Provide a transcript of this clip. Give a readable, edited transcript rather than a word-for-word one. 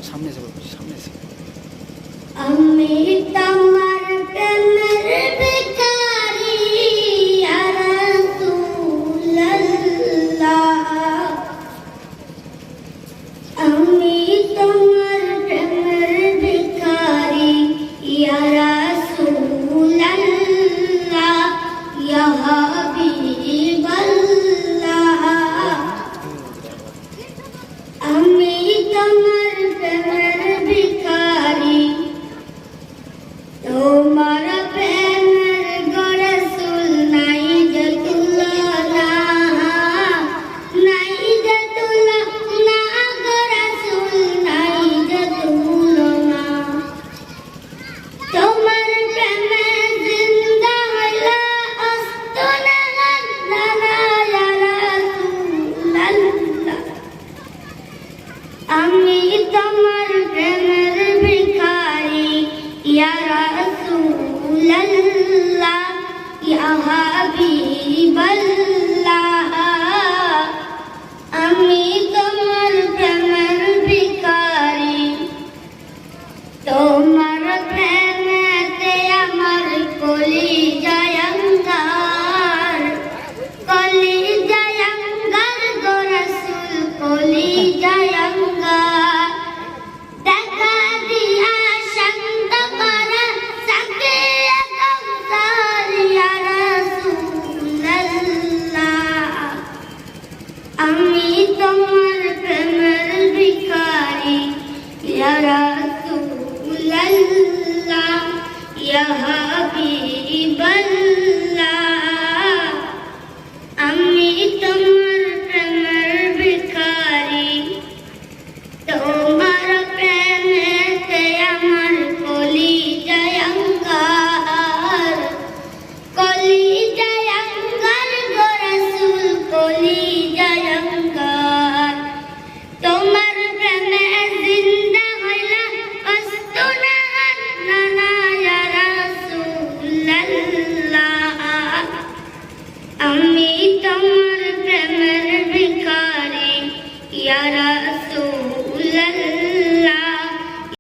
সামনে যাবো, সামনে এসে আমি তোমার প্রেমের ভিখারি ইয়া রাসূলুল্লাহ, আমি তোমার প্রেমের ভিখারি ইয়া রাসূলুল্লাহ, ইয়া হাবিবাল্লাহ, আমি তোমার প্রেমের ভিখারি, তোমার প্রেমের গড়ে সুল নাই যে তুলনা, নাই যে তুলনা গড়ে সুল নাই যে তুলনা, তোমার প্রেমে জিন্দা হইলা অস্তনা নানা ইয়া রাসূলুল্লাহ, আমি তোমার প্রেমের ভিখারি ইয়া রাসূলুল্লাহ, ইয়া হাবিবাল্লাহ, আমি তোমার প্রেমের ভিখারি, তোমার প্রেমেতে আমার কলিজায় অঙ্গার, কলিজায় অঙ্গার গো রাসূল, কলিজায় অঙ্গার, দেখা দিয়া শান্ত করা সাকিয়ে কাউসার ইয়া রাসূলুল্লাহ, আমি তোমার প্রেমের ভিখারি ইয়া রাসূলুল্লাহ, ইয়া হাবিবাল্লাহ, আমি তোমার প্রেমের ভিখারি, তোমার প্রেমেতে আমার কলিজায় অঙ্গার, কলিজায় অঙ্গার গো রাসূল, কলিজায় অঙ্গার, তোমার প্রেমে জিন্দা হইলা অস্তনা নানা ইয়া রাসূলুল্লাহ, আমি তোমার প্রেমের ভিখারি ইয়া রাসূলুল্লাহ।